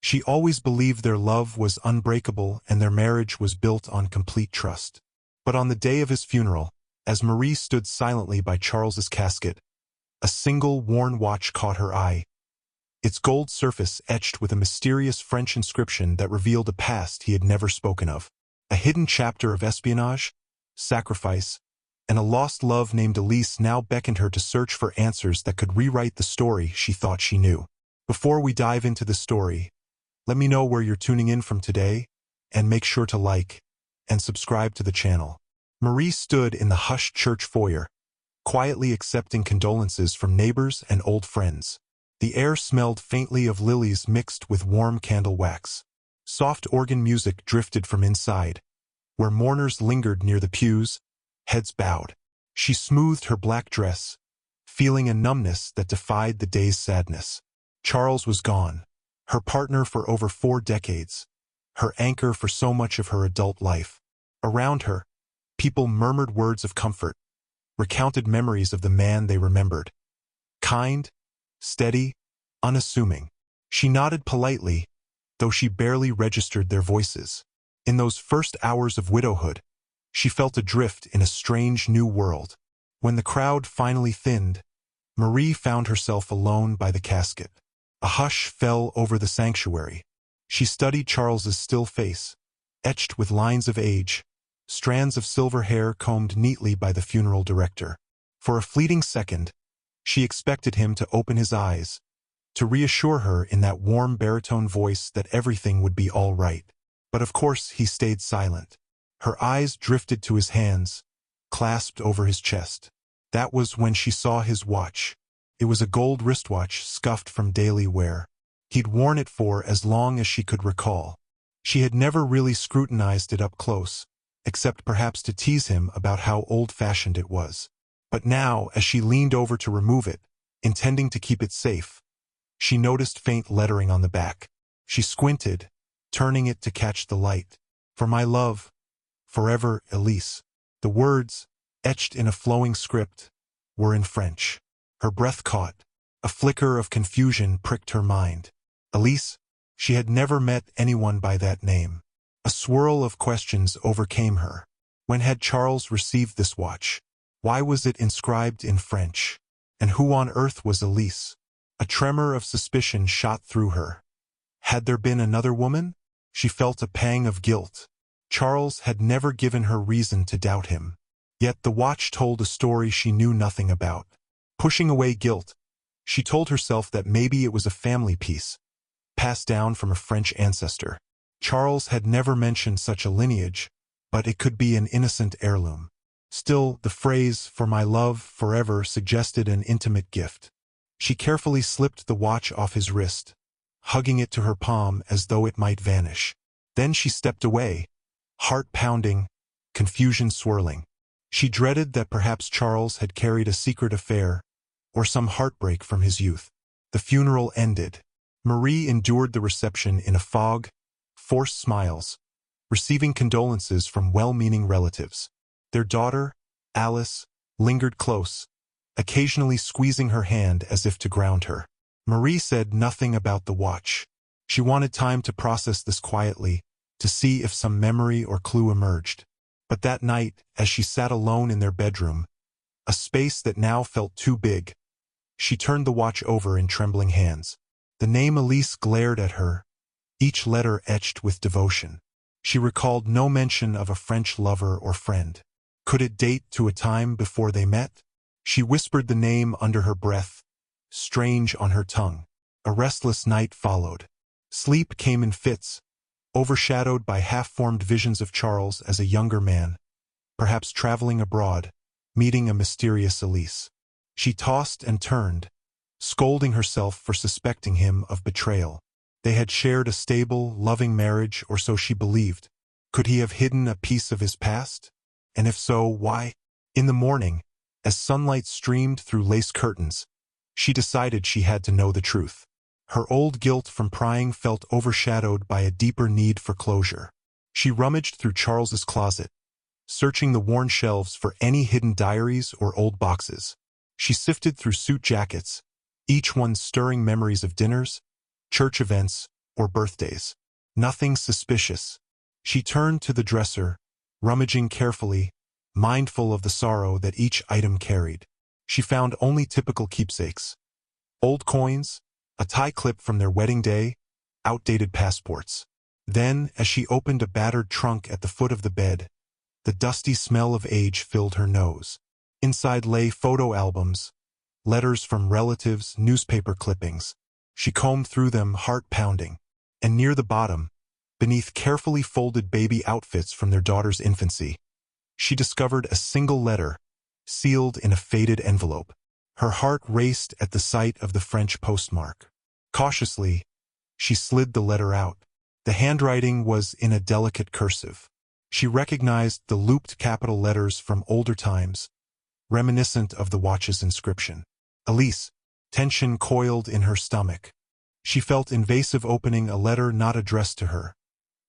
She always believed their love was unbreakable and their marriage was built on complete trust. But on the day of his funeral, as Marie stood silently by Charles's casket, a single worn watch caught her eye, its gold surface etched with a mysterious French inscription that revealed a past he had never spoken of. A hidden chapter of espionage, sacrifice, and a lost love named Elise now beckoned her to search for answers that could rewrite the story she thought she knew. Before we dive into the story, let me know where you're tuning in from today, and make sure to like and subscribe to the channel. Marie stood in the hushed church foyer, quietly accepting condolences from neighbors and old friends. The air smelled faintly of lilies mixed with warm candle wax. Soft organ music drifted from inside, where mourners lingered near the pews, heads bowed. She smoothed her black dress, feeling a numbness that defied the day's sadness. Charles was gone, her partner for over 4 decades, her anchor for so much of her adult life. Around her, people murmured words of comfort, recounted memories of the man they remembered. Kind, steady, unassuming. She nodded politely, though she barely registered their voices. In those first hours of widowhood, she felt adrift in a strange new world. When the crowd finally thinned, Marie found herself alone by the casket. A hush fell over the sanctuary. She studied Charles's still face, etched with lines of age, strands of silver hair combed neatly by the funeral director. For a fleeting second, she expected him to open his eyes, to reassure her in that warm baritone voice that everything would be all right. But of course he stayed silent. Her eyes drifted to his hands, clasped over his chest. That was when she saw his watch. It was a gold wristwatch scuffed from daily wear. He'd worn it for as long as she could recall. She had never really scrutinized it up close, except perhaps to tease him about how old-fashioned it was. But now, as she leaned over to remove it, intending to keep it safe, she noticed faint lettering on the back. She squinted, turning it to catch the light. "For my love, forever, Elise." The words, etched in a flowing script, were in French. Her breath caught. A flicker of confusion pricked her mind. Elise? She had never met anyone by that name. A swirl of questions overcame her. When had Charles received this watch? Why was it inscribed in French? And who on earth was Elise? A tremor of suspicion shot through her. Had there been another woman? She felt a pang of guilt. Charles had never given her reason to doubt him. Yet the watch told a story she knew nothing about. Pushing away guilt, she told herself that maybe it was a family piece, passed down from a French ancestor. Charles had never mentioned such a lineage, but it could be an innocent heirloom. Still, the phrase, "for my love, forever," suggested an intimate gift. She carefully slipped the watch off his wrist, hugging it to her palm as though it might vanish. Then she stepped away, heart pounding, confusion swirling. She dreaded that perhaps Charles had carried a secret affair, or some heartbreak from his youth. The funeral ended. Marie endured the reception in a fog, forced smiles, receiving condolences from well-meaning relatives. Their daughter, Alice, lingered close, occasionally squeezing her hand as if to ground her. Marie said nothing about the watch. She wanted time to process this quietly, to see if some memory or clue emerged. But that night, as she sat alone in their bedroom, a space that now felt too big, she turned the watch over in trembling hands. The name Elise glared at her, each letter etched with devotion. She recalled no mention of a French lover or friend. Could it date to a time before they met? She whispered the name under her breath, strange on her tongue. A restless night followed. Sleep came in fits, overshadowed by half-formed visions of Charles as a younger man, perhaps traveling abroad, meeting a mysterious Elise. She tossed and turned, scolding herself for suspecting him of betrayal. They had shared a stable, loving marriage, or so she believed. Could he have hidden a piece of his past? And if so, why? In the morning, as sunlight streamed through lace curtains, she decided she had to know the truth. Her old guilt from prying felt overshadowed by a deeper need for closure. She rummaged through Charles's closet, searching the worn shelves for any hidden diaries or old boxes. She sifted through suit jackets, each one stirring memories of dinners, church events, or birthdays. Nothing suspicious. She turned to the dresser, rummaging carefully, mindful of the sorrow that each item carried. She found only typical keepsakes. Old coins, a tie clip from their wedding day, outdated passports. Then, as she opened a battered trunk at the foot of the bed, the dusty smell of age filled her nose. Inside lay photo albums, letters from relatives, newspaper clippings. She combed through them, heart pounding. And near the bottom, beneath carefully folded baby outfits from their daughter's infancy, she discovered a single letter, sealed in a faded envelope. Her heart raced at the sight of the French postmark. Cautiously, she slid the letter out. The handwriting was in a delicate cursive. She recognized the looped capital letters from older times, reminiscent of the watch's inscription. Elise. Tension coiled in her stomach. She felt invasive opening a letter not addressed to her,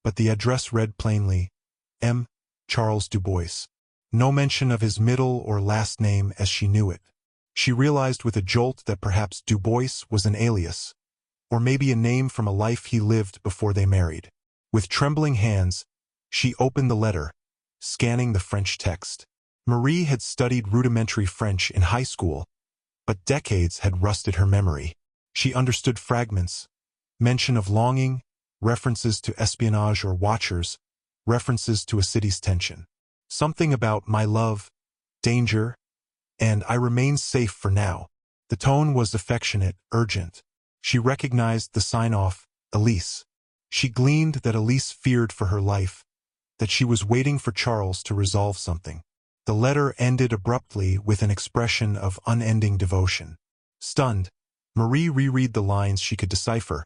but the address read plainly, M. Charles Dubois. No mention of his middle or last name as she knew it. She realized with a jolt that perhaps Dubois was an alias, or maybe a name from a life he lived before they married. With trembling hands, she opened the letter, scanning the French text. Marie had studied rudimentary French in high school, but decades had rusted her memory. She understood fragments, mention of longing, references to espionage or watchers, references to a city's tension. Something about my love, danger, and I remain safe for now. The tone was affectionate, urgent. She recognized the sign-off, Elise. She gleaned that Elise feared for her life, that she was waiting for Charles to resolve something. The letter ended abruptly with an expression of unending devotion. Stunned, Marie reread the lines she could decipher,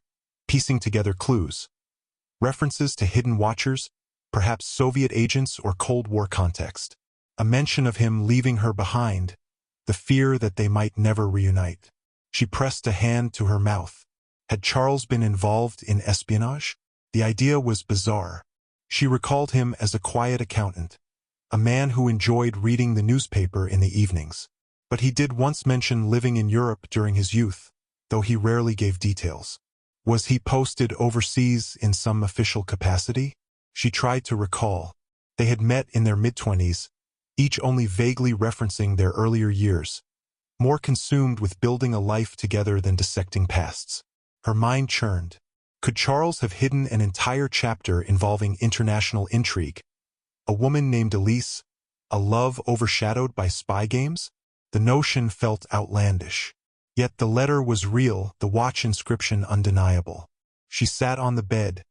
piecing together clues. References to hidden watchers, perhaps Soviet agents or Cold War context. A mention of him leaving her behind, the fear that they might never reunite. She pressed a hand to her mouth. Had Charles been involved in espionage? The idea was bizarre. She recalled him as a quiet accountant, a man who enjoyed reading the newspaper in the evenings. But he did once mention living in Europe during his youth, though he rarely gave details. Was he posted overseas in some official capacity? She tried to recall. They had met in their mid-20s, each only vaguely referencing their earlier years, more consumed with building a life together than dissecting pasts. Her mind churned. Could Charles have hidden an entire chapter involving international intrigue? A woman named Elise? A love overshadowed by spy games? The notion felt outlandish. Yet the letter was real, the watch inscription undeniable. She sat on the bed,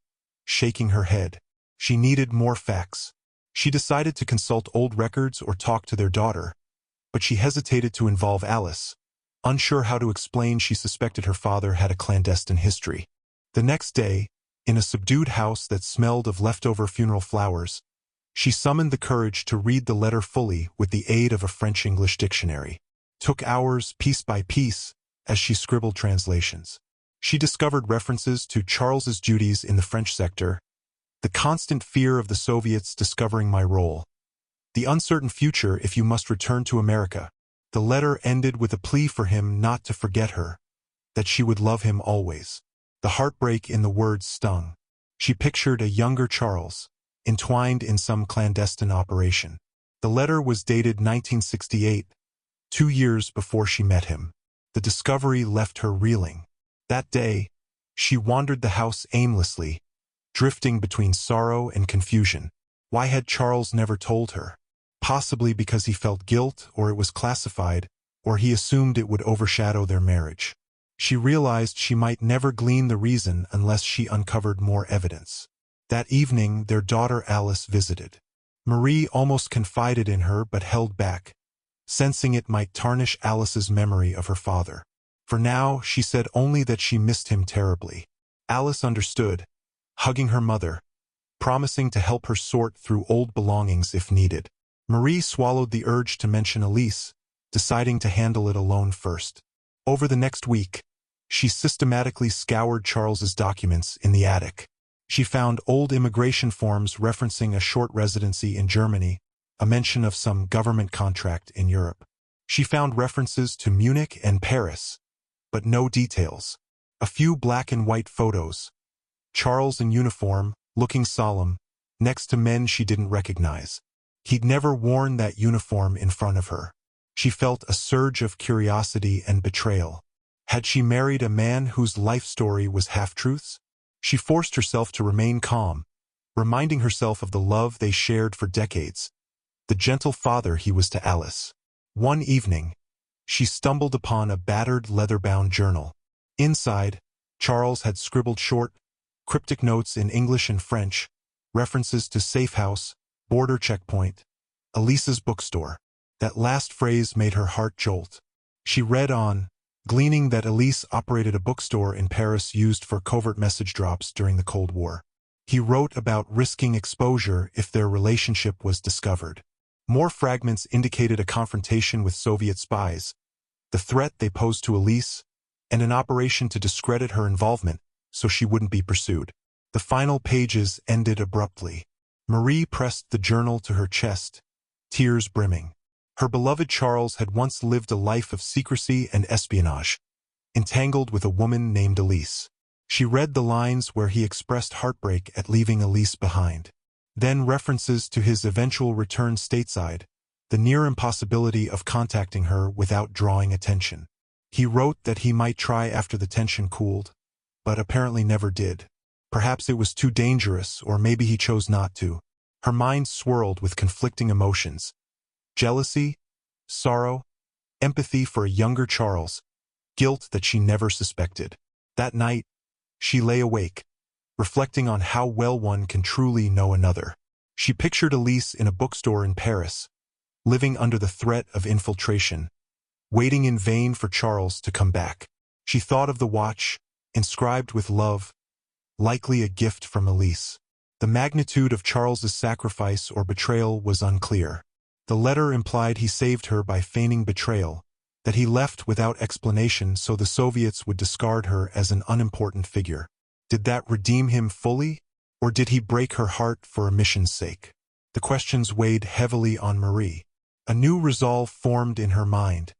shaking her head. She needed more facts. She decided to consult old records or talk to their daughter, but she hesitated to involve Alice, unsure how to explain she suspected her father had a clandestine history. The next day, in a subdued house that smelled of leftover funeral flowers, she summoned the courage to read the letter fully with the aid of a French-English dictionary. Took hours, piece by piece, as she scribbled translations. She discovered references to Charles's duties in the French sector, the constant fear of the Soviets discovering my role, the uncertain future if you must return to America. The letter ended with a plea for him not to forget her, that she would love him always. The heartbreak in the words stung. She pictured a younger Charles, entwined in some clandestine operation. The letter was dated 1968, 2 years before she met him. The discovery left her reeling. That day, she wandered the house aimlessly, drifting between sorrow and confusion. Why had Charles never told her? Possibly because he felt guilt, or it was classified, or he assumed it would overshadow their marriage. She realized she might never glean the reason unless she uncovered more evidence. That evening, their daughter Alice visited. Marie almost confided in her but held back, sensing it might tarnish Alice's memory of her father. For now, she said only that she missed him terribly. Alice understood, hugging her mother, promising to help her sort through old belongings if needed. Marie swallowed the urge to mention Elise, deciding to handle it alone first. Over the next week, she systematically scoured Charles's documents in the attic. She found old immigration forms referencing a short residency in Germany, a mention of some government contract in Europe. She found references to Munich and Paris, but no details. A few black and white photos, Charles in uniform, looking solemn, next to men she didn't recognize. He'd never worn that uniform in front of her. She felt a surge of curiosity and betrayal. Had she married a man whose life story was half-truths? She forced herself to remain calm, reminding herself of the love they shared for decades, the gentle father he was to Alice. One evening, she stumbled upon a battered leather-bound journal. Inside, Charles had scribbled short, cryptic notes in English and French, references to safe house, border checkpoint, Elise's bookstore. That last phrase made her heart jolt. She read on, gleaning that Elise operated a bookstore in Paris used for covert message drops during the Cold War. He wrote about risking exposure if their relationship was discovered. More fragments indicated a confrontation with Soviet spies, the threat they posed to Elise, and an operation to discredit her involvement so she wouldn't be pursued. The final pages ended abruptly. Marie pressed the journal to her chest, tears brimming. Her beloved Charles had once lived a life of secrecy and espionage, entangled with a woman named Elise. She read the lines where he expressed heartbreak at leaving Elise behind. Then references to his eventual return stateside, the near impossibility of contacting her without drawing attention. He wrote that he might try after the tension cooled, but apparently never did. Perhaps it was too dangerous, or maybe he chose not to. Her mind swirled with conflicting emotions. Jealousy, sorrow, empathy for a younger Charles, guilt that she never suspected. That night, she lay awake, reflecting on how well one can truly know another. She pictured Elise in a bookstore in Paris, living under the threat of infiltration, waiting in vain for Charles to come back. She thought of the watch, inscribed with love, likely a gift from Elise. The magnitude of Charles's sacrifice or betrayal was unclear. The letter implied he saved her by feigning betrayal, that he left without explanation so the Soviets would discard her as an unimportant figure. Did that redeem him fully, or did he break her heart for a mission's sake? The questions weighed heavily on Marie. A new resolve formed in her mind.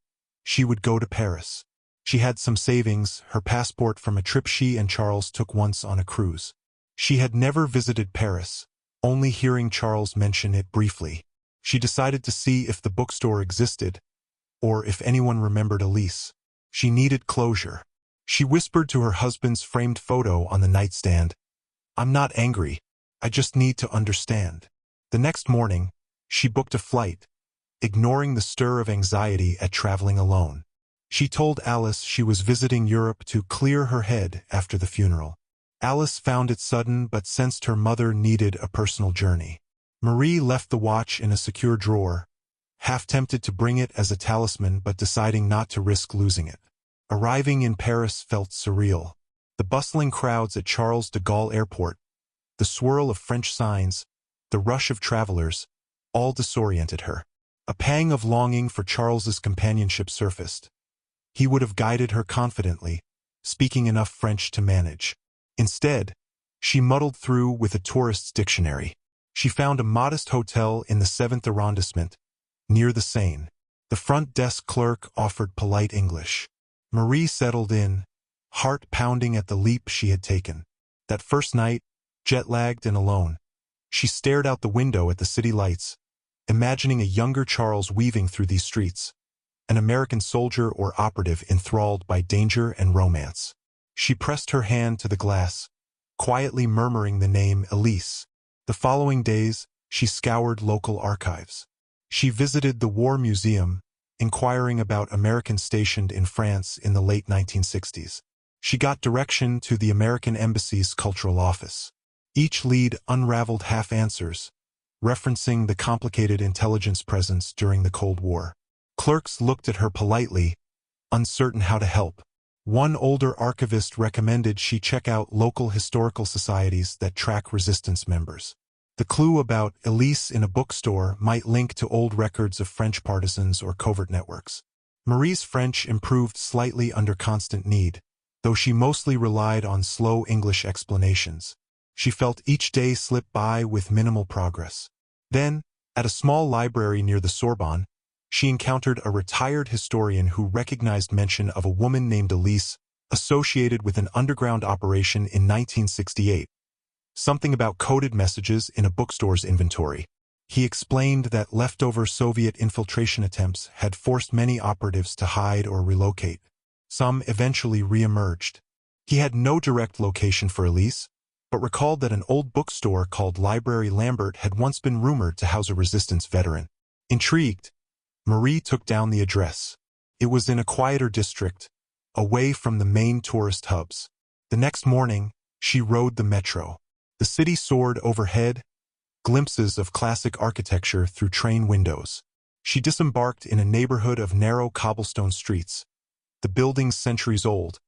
She would go to Paris. She had some savings, her passport from a trip she and Charles took once on a cruise. She had never visited Paris, only hearing Charles mention it briefly. She decided to see if the bookstore existed, or if anyone remembered Elise. She needed closure. She whispered to her husband's framed photo on the nightstand, "I'm not angry. I just need to understand." The next morning, she booked a flight, ignoring the stir of anxiety at traveling alone. She told Alice she was visiting Europe to clear her head after the funeral. Alice found it sudden but sensed her mother needed a personal journey. Marie left the watch in a secure drawer, half tempted to bring it as a talisman but deciding not to risk losing it. Arriving in Paris felt surreal. The bustling crowds at Charles de Gaulle Airport, the swirl of French signs, the rush of travelers, all disoriented her. A pang of longing for Charles's companionship surfaced. He would have guided her confidently, speaking enough French to manage. Instead, she muddled through with a tourist's dictionary. She found a modest hotel in the 7th arrondissement, near the Seine. The front desk clerk offered polite English. Marie settled in, heart pounding at the leap she had taken. That first night, jet-lagged and alone, she stared out the window at the city lights, imagining a younger Charles weaving through these streets, an American soldier or operative enthralled by danger and romance. She pressed her hand to the glass, quietly murmuring the name Elise. The following days, she scoured local archives. She visited the War Museum, inquiring about Americans stationed in France in the late 1960s. She got direction to the American Embassy's cultural office. Each lead unraveled half-answers, referencing the complicated intelligence presence during the Cold War. Clerks looked at her politely, uncertain how to help. One older archivist recommended she check out local historical societies that track resistance members. The clue about Elise in a bookstore might link to old records of French partisans or covert networks. Marie's French improved slightly under constant need, though she mostly relied on slow English explanations. She felt each day slip by with minimal progress. Then, at a small library near the Sorbonne, she encountered a retired historian who recognized mention of a woman named Elise, associated with an underground operation in 1968. Something about coded messages in a bookstore's inventory. He explained that leftover Soviet infiltration attempts had forced many operatives to hide or relocate. Some eventually re-emerged. He had no direct location for Elise, but recalled that an old bookstore called Library Lambert had once been rumored to house a resistance veteran. Intrigued, Marie took down the address. It was in a quieter district, away from the main tourist hubs. The next morning, she rode the metro. The city soared overhead, glimpses of classic architecture through train windows. She disembarked in a neighborhood of narrow cobblestone streets, the buildings centuries old,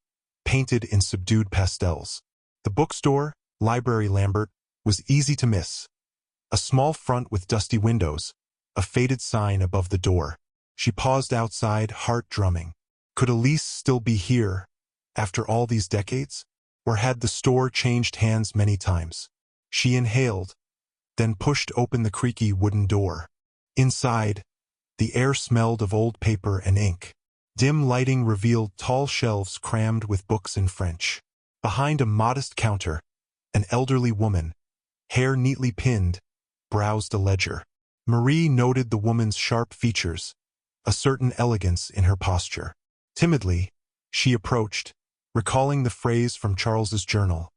painted in subdued pastels. The bookstore, Library Lambert, was easy to miss. A small front with dusty windows, a faded sign above the door. She paused outside, heart drumming. Could Elise still be here, after all these decades? Or had the store changed hands many times? She inhaled, then pushed open the creaky wooden door. Inside, the air smelled of old paper and ink. Dim lighting revealed tall shelves crammed with books in French. Behind a modest counter, an elderly woman, hair neatly pinned, browsed a ledger. Marie noted the woman's sharp features, a certain elegance in her posture. Timidly, she approached, recalling the phrase from Charles's journal,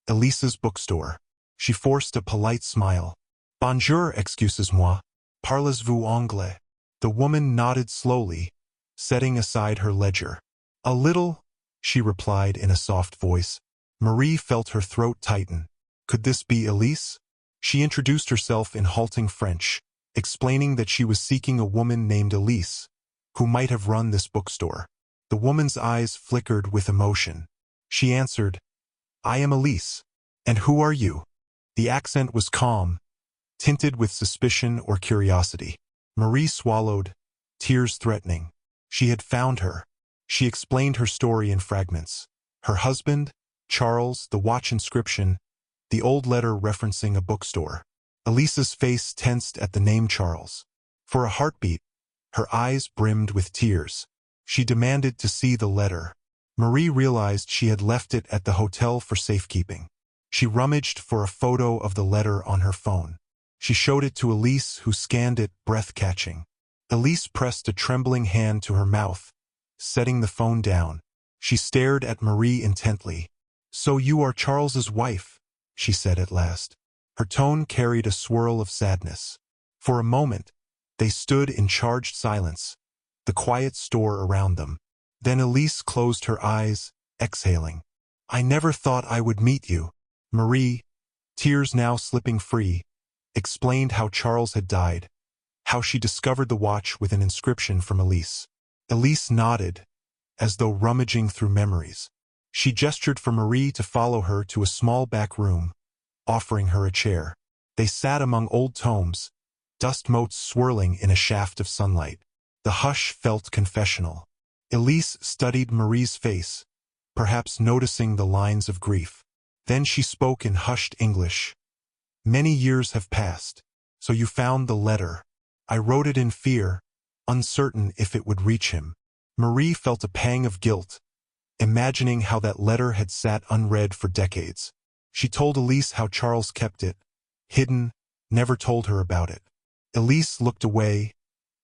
Elise's bookstore. She forced a polite smile. Bonjour, excusez-moi, parlez-vous anglais? The woman nodded slowly, setting aside her ledger. A little, she replied in a soft voice. Marie felt her throat tighten. Could this be Elise? She introduced herself in halting French, explaining that she was seeking a woman named Elise, who might have run this bookstore. The woman's eyes flickered with emotion. She answered, I am Elise. And who are you? The accent was calm, tinted with suspicion or curiosity. Marie swallowed, tears threatening. She had found her. She explained her story in fragments. Her husband, Charles, the watch inscription, the old letter referencing a bookstore. Elise's face tensed at the name Charles. For a heartbeat, her eyes brimmed with tears. She demanded to see the letter. Marie realized she had left it at the hotel for safekeeping. She rummaged for a photo of the letter on her phone. She showed it to Elise, who scanned it, breath-catching. Elise pressed a trembling hand to her mouth, setting the phone down. She stared at Marie intently. So you are Charles's wife, she said at last. Her tone carried a swirl of sadness. For a moment, they stood in charged silence, the quiet store around them. Then Elise closed her eyes, exhaling. I never thought I would meet you. Marie, tears now slipping free, explained how Charles had died, how she discovered the watch with an inscription from Elise. Elise nodded, as though rummaging through memories. She gestured for Marie to follow her to a small back room, offering her a chair. They sat among old tomes, dust motes swirling in a shaft of sunlight. The hush felt confessional. Elise studied Marie's face, perhaps noticing the lines of grief. Then she spoke in hushed English. Many years have passed, so you found the letter. I wrote it in fear, uncertain if it would reach him. Marie felt a pang of guilt, imagining how that letter had sat unread for decades. She told Elise how Charles kept it, hidden, never told her about it. Elise looked away,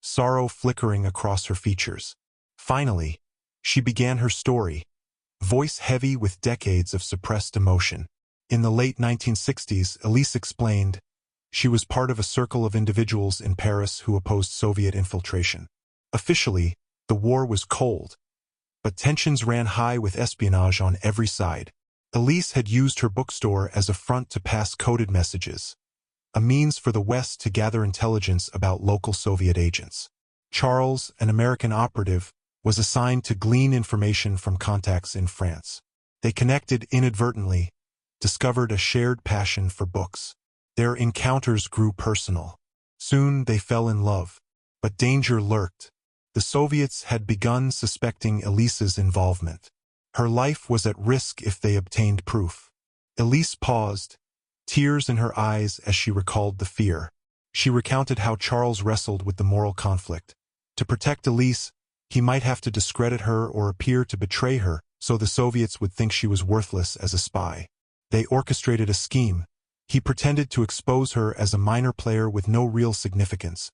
sorrow flickering across her features. Finally, she began her story, voice heavy with decades of suppressed emotion. In the late 1960s, Elise explained, she was part of a circle of individuals in Paris who opposed Soviet infiltration. Officially, the war was cold, but tensions ran high with espionage on every side. Elise had used her bookstore as a front to pass coded messages, a means for the West to gather intelligence about local Soviet agents. Charles, an American operative, was assigned to glean information from contacts in France. They connected inadvertently, discovered a shared passion for books. Their encounters grew personal. Soon they fell in love, but danger lurked. The Soviets had begun suspecting Elise's involvement. Her life was at risk if they obtained proof. Elise paused, tears in her eyes as she recalled the fear. She recounted how Charles wrestled with the moral conflict. To protect Elise, he might have to discredit her or appear to betray her, so the Soviets would think she was worthless as a spy. They orchestrated a scheme. He pretended to expose her as a minor player with no real significance,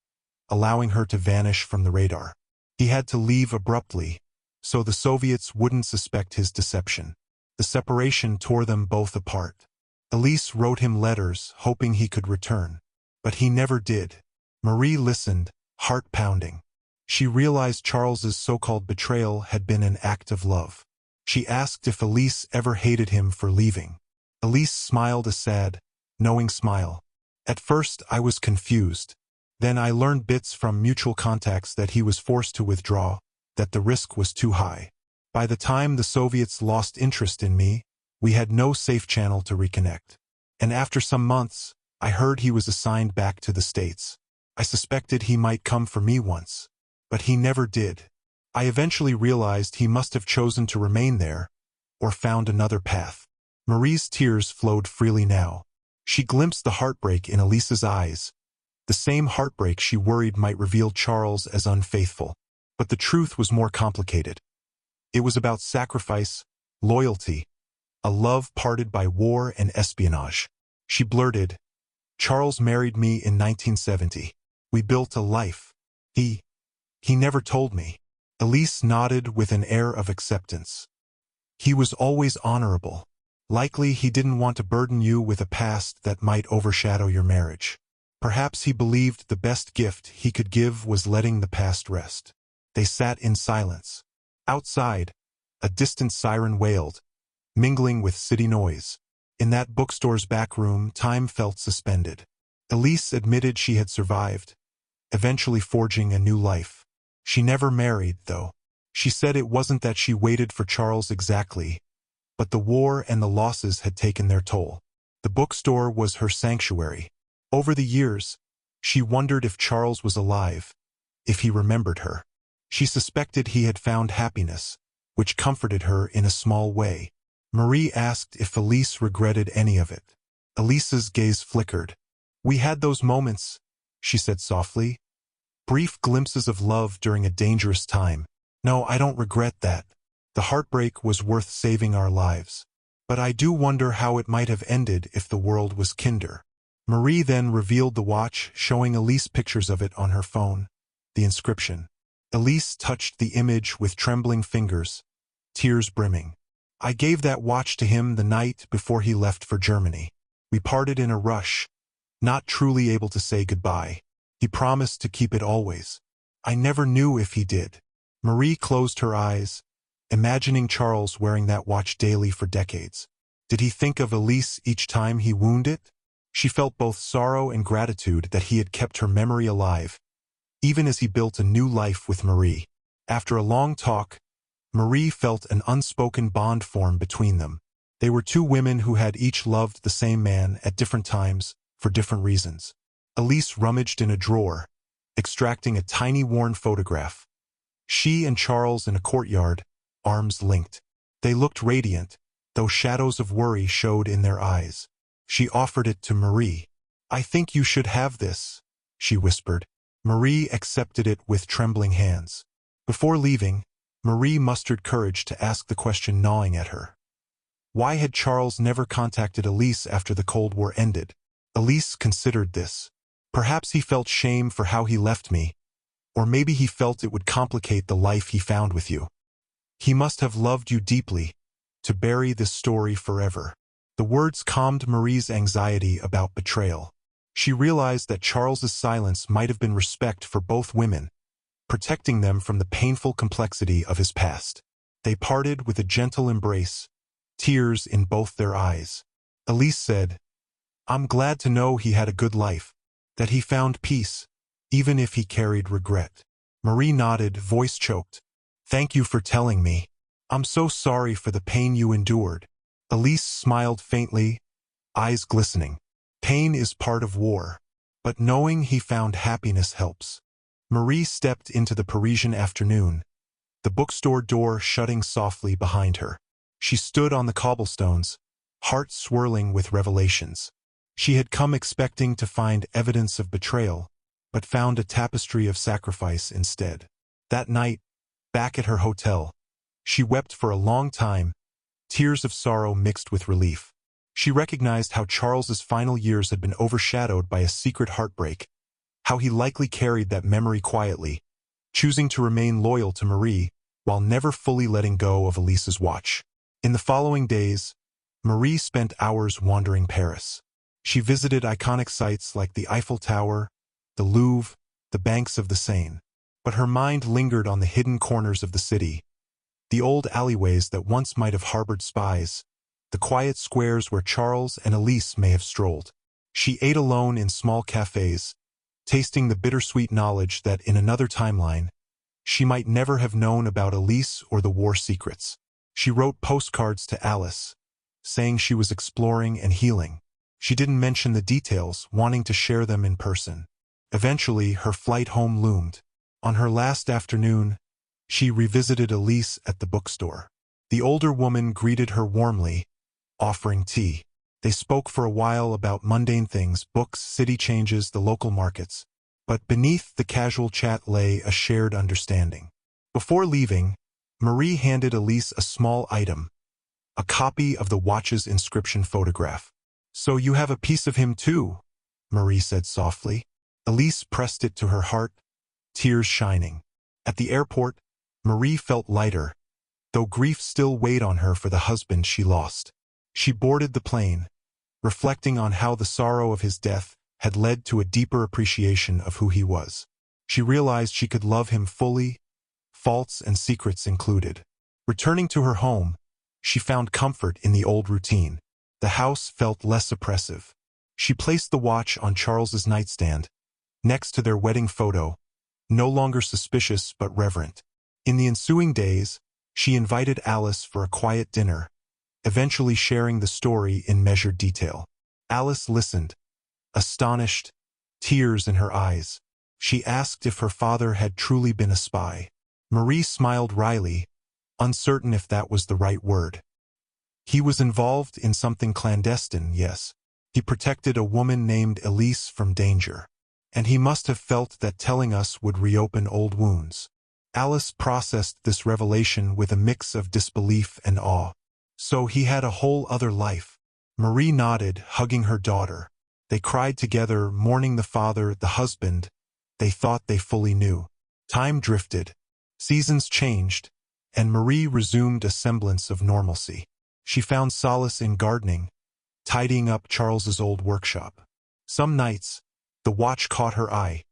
allowing her to vanish from the radar. He had to leave abruptly, so the Soviets wouldn't suspect his deception. The separation tore them both apart. Elise wrote him letters, hoping he could return. But he never did. Marie listened, heart pounding. She realized Charles's so-called betrayal had been an act of love. She asked if Elise ever hated him for leaving. Elise smiled a sad, knowing smile. At first I was confused. Then I learned bits from mutual contacts that he was forced to withdraw, that the risk was too high. By the time the Soviets lost interest in me, we had no safe channel to reconnect. And after some months, I heard he was assigned back to the States. I suspected he might come for me once. But he never did. I eventually realized he must have chosen to remain there, or found another path. Marie's tears flowed freely now. She glimpsed the heartbreak in Elise's eyes, the same heartbreak she worried might reveal Charles as unfaithful. But the truth was more complicated. It was about sacrifice, loyalty, a love parted by war and espionage. She blurted, "Charles married me in 1970. We built a life. He never told me." Elise nodded with an air of acceptance. "He was always honorable. Likely he didn't want to burden you with a past that might overshadow your marriage. Perhaps he believed the best gift he could give was letting the past rest." They sat in silence. Outside, a distant siren wailed, mingling with city noise. In that bookstore's back room, time felt suspended. Elise admitted she had survived, eventually forging a new life. She never married, though. She said it wasn't that she waited for Charles exactly, but the war and the losses had taken their toll. The bookstore was her sanctuary. Over the years, she wondered if Charles was alive, if he remembered her. She suspected he had found happiness, which comforted her in a small way. Marie asked if Elise regretted any of it. Elise's gaze flickered. "We had those moments," she said softly. "Brief glimpses of love during a dangerous time. No, I don't regret that. The heartbreak was worth saving our lives. But I do wonder how it might have ended if the world was kinder." Marie then revealed the watch, showing Elise pictures of it on her phone. The inscription. Elise touched the image with trembling fingers, tears brimming. "I gave that watch to him the night before he left for Germany. We parted in a rush, not truly able to say goodbye. He promised to keep it always. I never knew if he did." Marie closed her eyes, imagining Charles wearing that watch daily for decades. Did he think of Elise each time he wounded it? She felt both sorrow and gratitude that he had kept her memory alive, even as he built a new life with Marie. After a long talk, Marie felt an unspoken bond form between them. They were two women who had each loved the same man at different times, for different reasons. Elise rummaged in a drawer, extracting a tiny worn photograph. She and Charles in a courtyard, arms linked. They looked radiant, though shadows of worry showed in their eyes. She offered it to Marie. "I think you should have this," she whispered. Marie accepted it with trembling hands. Before leaving, Marie mustered courage to ask the question gnawing at her. Why had Charles never contacted Elise after the Cold War ended? Elise considered this. Perhaps he felt shame for how he left me, or maybe he felt it would complicate the life he found with you. He must have loved you deeply, to bury this story forever. The words calmed Marie's anxiety about betrayal. She realized that Charles's silence might have been respect for both women, protecting them from the painful complexity of his past. They parted with a gentle embrace, tears in both their eyes. Elise said, "I'm glad to know he had a good life, that he found peace, even if he carried regret." Marie nodded, voice choked. "Thank you for telling me. I'm so sorry for the pain you endured." Elise smiled faintly, eyes glistening. "Pain is part of war, but knowing he found happiness helps." Marie stepped into the Parisian afternoon, the bookstore door shutting softly behind her. She stood on the cobblestones, heart swirling with revelations. She had come expecting to find evidence of betrayal, but found a tapestry of sacrifice instead. That night, back at her hotel, She wept for a long time, tears of sorrow mixed with relief. She recognized how Charles's final years had been overshadowed by a secret heartbreak, how he likely carried that memory quietly, choosing to remain loyal to Marie while never fully letting go of Elise's watch. In the following days, Marie spent hours wandering Paris. She visited iconic sites like the Eiffel Tower, the Louvre, the banks of the Seine. But her mind lingered on the hidden corners of the city, the old alleyways that once might have harbored spies, the quiet squares where Charles and Elise may have strolled. She ate alone in small cafes, tasting the bittersweet knowledge that in another timeline, she might never have known about Elise or the war secrets. She wrote postcards to Alice, saying she was exploring and healing. She didn't mention the details, wanting to share them in person. Eventually, her flight home loomed. On her last afternoon, she revisited Elise at the bookstore. The older woman greeted her warmly, offering tea. They spoke for a while about mundane things, books, city changes, the local markets. But beneath the casual chat lay a shared understanding. Before leaving, Marie handed Elise a small item, a copy of the watch's inscription photograph. "So you have a piece of him too," Marie said softly. Elise pressed it to her heart, tears shining. At the airport, Marie felt lighter, though grief still weighed on her for the husband she lost. She boarded the plane, reflecting on how the sorrow of his death had led to a deeper appreciation of who he was. She realized she could love him fully, faults and secrets included. Returning to her home, she found comfort in the old routine. The house felt less oppressive. She placed the watch on Charles's nightstand, next to their wedding photo, no longer suspicious but reverent. In the ensuing days, she invited Alice for a quiet dinner, eventually sharing the story in measured detail. Alice listened, astonished, tears in her eyes. She asked if her father had truly been a spy. Marie smiled wryly, uncertain if that was the right word. He was involved in something clandestine, yes. He protected a woman named Elise from danger. And he must have felt that telling us would reopen old wounds. Alice processed this revelation with a mix of disbelief and awe. So he had a whole other life. Marie nodded, hugging her daughter. They cried together, mourning the father, the husband they thought they fully knew. Time drifted. Seasons changed, and Marie resumed a semblance of normalcy. She found solace in gardening, tidying up Charles's old workshop. Some nights, the watch caught her eye,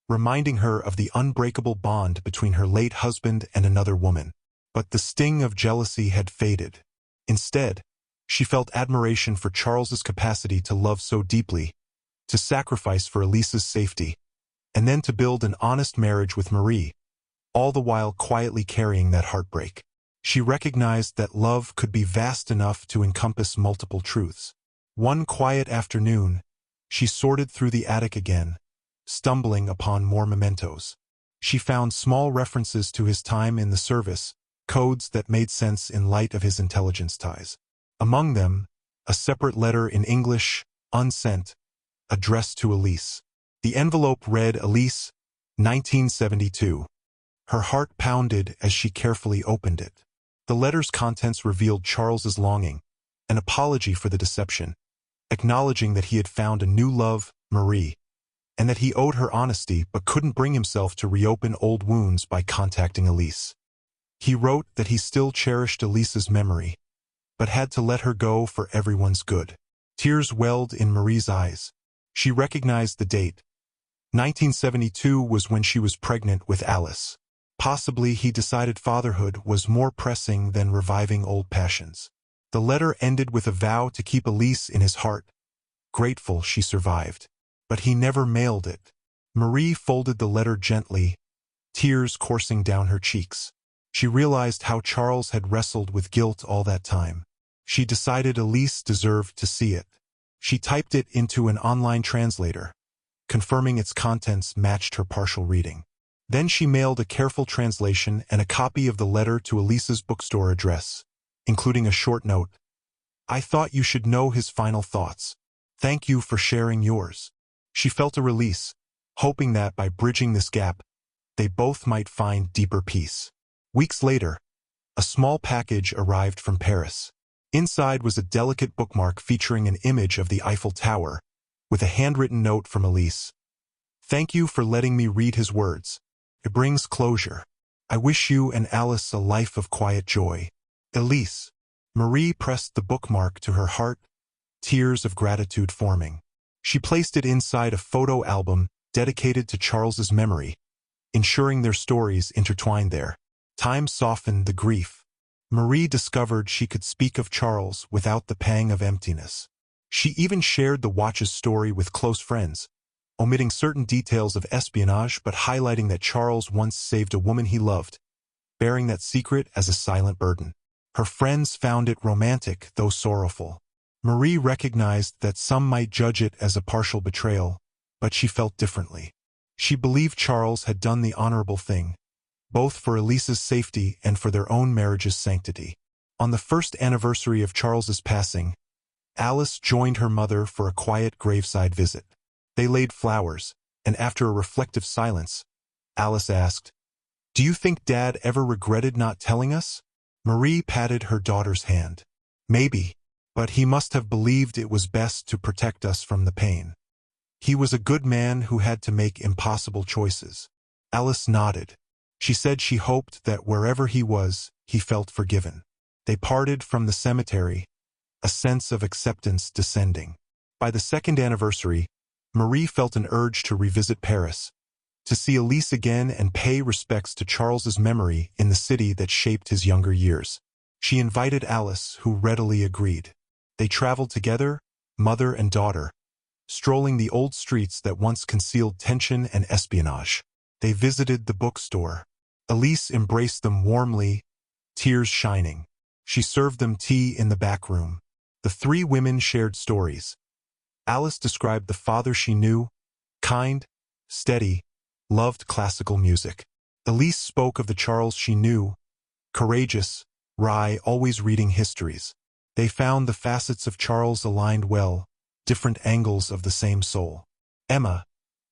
reminding her of the unbreakable bond between her late husband and another woman. But the sting of jealousy had faded. Instead, she felt admiration for Charles's capacity to love so deeply, to sacrifice for Elise's safety, and then to build an honest marriage with Marie, all the while quietly carrying that heartbreak. She recognized that love could be vast enough to encompass multiple truths. One quiet afternoon, she sorted through the attic again, stumbling upon more mementos. She found small references to his time in the service, codes that made sense in light of his intelligence ties. Among them, a separate letter in English, unsent, addressed to Elise. The envelope read Elise, 1972. Her heart pounded as she carefully opened it. The letter's contents revealed Charles's longing, an apology for the deception, acknowledging that he had found a new love, Marie, and that he owed her honesty but couldn't bring himself to reopen old wounds by contacting Elise. He wrote that he still cherished Elise's memory, but had to let her go for everyone's good. Tears welled in Marie's eyes. She recognized the date. 1972 was when she was pregnant with Alice. Possibly he decided fatherhood was more pressing than reviving old passions. The letter ended with a vow to keep Elise in his heart, grateful she survived. But he never mailed it. Marie folded the letter gently, tears coursing down her cheeks. She realized how Charles had wrestled with guilt all that time. She decided Elise deserved to see it. She typed it into an online translator, confirming its contents matched her partial reading. Then she mailed a careful translation and a copy of the letter to Elise's bookstore address, including a short note. "I thought you should know his final thoughts. Thank you for sharing yours." She felt a release, hoping that by bridging this gap, they both might find deeper peace. Weeks later, A small package arrived from Paris. Inside was a delicate bookmark featuring an image of the Eiffel Tower, with a handwritten note from Elise. "Thank you for letting me read his words. It brings closure. I wish you and Alice a life of quiet joy. Elise." Marie pressed the bookmark to her heart, tears of gratitude forming. She placed it inside a photo album dedicated to Charles's memory, ensuring their stories intertwined there. Time softened the grief. Marie discovered she could speak of Charles without the pang of emptiness. She even shared the watch's story with close friends, omitting certain details of espionage but highlighting that Charles once saved a woman he loved, bearing that secret as a silent burden. Her friends found it romantic, though sorrowful. Marie recognized that some might judge it as a partial betrayal, but she felt differently. She believed Charles had done the honorable thing, both for Elise's safety and for their own marriage's sanctity. On the first anniversary of Charles's passing, Alice joined her mother for a quiet graveside visit. They laid flowers, and after a reflective silence, Alice asked, "Do you think Dad ever regretted not telling us?" Marie patted her daughter's hand. "Maybe, but he must have believed it was best to protect us from the pain. He was a good man who had to make impossible choices." Alice nodded. She said she hoped that wherever he was, he felt forgiven. They parted from the cemetery, a sense of acceptance descending. By the second anniversary, Marie felt an urge to revisit Paris, to see Elise again and pay respects to Charles's memory in the city that shaped his younger years. She invited Alice, who readily agreed. They traveled together, mother and daughter, strolling the old streets that once concealed tension and espionage. They visited the bookstore. Elise embraced them warmly, tears shining. She served them tea in the back room. The three women shared stories. Alice described the father she knew, kind, steady, loved classical music. Elise spoke of the Charles she knew, courageous, wry, always reading histories. They found the facets of Charles aligned well, different angles of the same soul. Emma,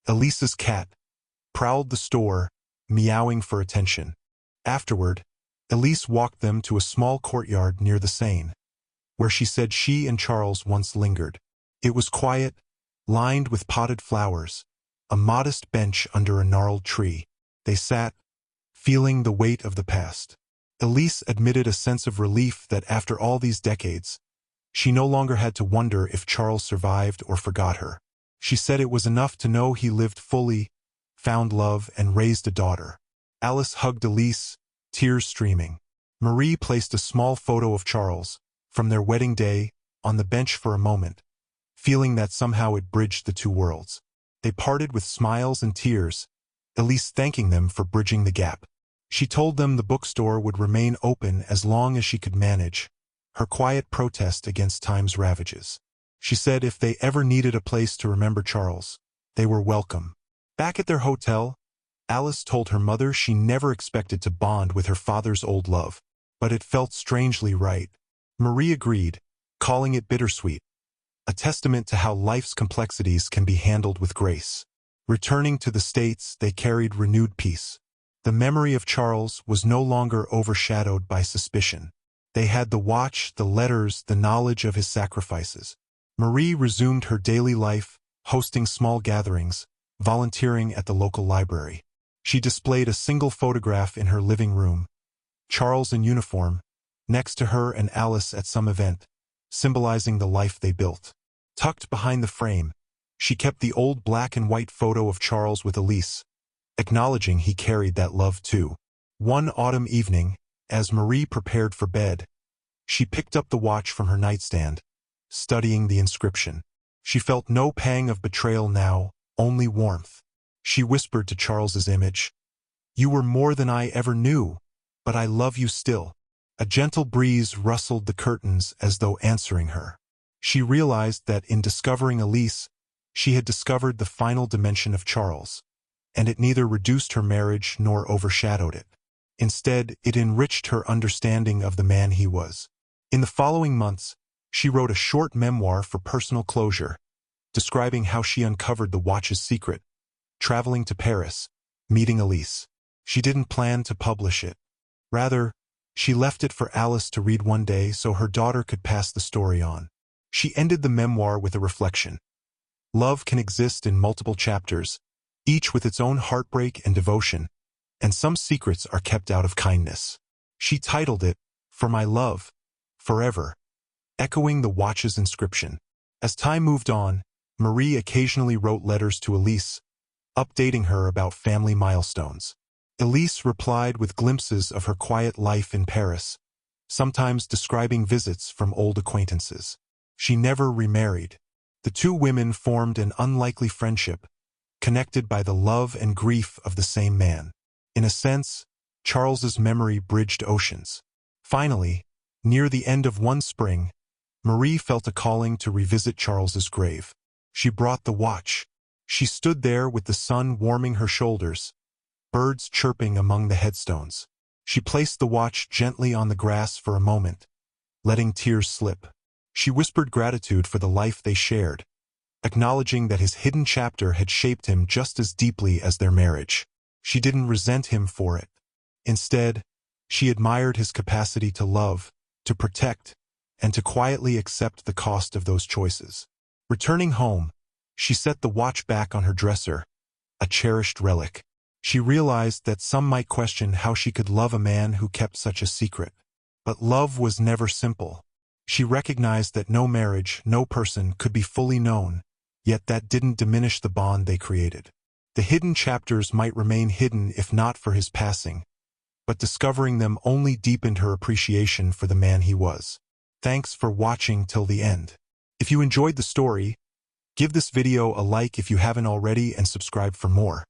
Elise's cat, prowled the store, meowing for attention. Afterward, Elise walked them to a small courtyard near the Seine, where she said she and Charles once lingered. It was quiet, lined with potted flowers, a modest bench under a gnarled tree. They sat, feeling the weight of the past. Elise admitted a sense of relief that after all these decades, she no longer had to wonder if Charles survived or forgot her. She said it was enough to know he lived fully, found love, and raised a daughter. Alice hugged Elise, tears streaming. Marie placed a small photo of Charles, from their wedding day, on the bench for a moment, feeling that somehow it bridged the two worlds. They parted with smiles and tears, Elise thanking them for bridging the gap. She told them the bookstore would remain open as long as she could manage, her quiet protest against time's ravages. She said if they ever needed a place to remember Charles, they were welcome. Back at their hotel, Alice told her mother she never expected to bond with her father's old love, but it felt strangely right. Marie agreed, calling it bittersweet, a testament to how life's complexities can be handled with grace. Returning to the States, they carried renewed peace. The memory of Charles was no longer overshadowed by suspicion. They had the watch, the letters, the knowledge of his sacrifices. Marie resumed her daily life, hosting small gatherings, volunteering at the local library. She displayed a single photograph in her living room, Charles in uniform, next to her and Alice at some event, symbolizing the life they built. Tucked behind the frame, she kept the old black and white photo of Charles with Elise, acknowledging he carried that love too. One autumn evening, as Marie prepared for bed, she picked up the watch from her nightstand, studying the inscription. She felt no pang of betrayal now, only warmth. She whispered to Charles's image, "You were more than I ever knew, but I love you still." A gentle breeze rustled the curtains as though answering her. She realized that in discovering Elise, she had discovered the final dimension of Charles, and it neither reduced her marriage nor overshadowed it. Instead, it enriched her understanding of the man he was. In the following months, she wrote a short memoir for personal closure, describing how she uncovered the watch's secret, traveling to Paris, meeting Elise. She didn't plan to publish it. Rather, She left it for Alice to read one day so her daughter could pass the story on. She ended the memoir with a reflection. Love can exist in multiple chapters, each with its own heartbreak and devotion, and some secrets are kept out of kindness. She titled it, For My Love, Forever, echoing the watch's inscription. As time moved on, Marie occasionally wrote letters to Elise, updating her about family milestones. Elise replied with glimpses of her quiet life in Paris, sometimes describing visits from old acquaintances. She never remarried. The two women formed an unlikely friendship, connected by the love and grief of the same man. In a sense, Charles's memory bridged oceans. Finally, near the end of one spring, Marie felt a calling to revisit Charles's grave. She brought the watch. She stood there with the sun warming her shoulders, birds chirping among the headstones. She placed the watch gently on the grass for a moment, letting tears slip. She whispered gratitude for the life they shared, acknowledging that his hidden chapter had shaped him just as deeply as their marriage. She didn't resent him for it. Instead, she admired his capacity to love, to protect, and to quietly accept the cost of those choices. Returning home, she set the watch back on her dresser, a cherished relic. She realized that some might question how she could love a man who kept such a secret. But love was never simple. She recognized that no marriage, no person could be fully known, yet that didn't diminish the bond they created. The hidden chapters might remain hidden if not for his passing, but discovering them only deepened her appreciation for the man he was. Thanks for watching till the end. If you enjoyed the story, give this video a like if you haven't already and subscribe for more.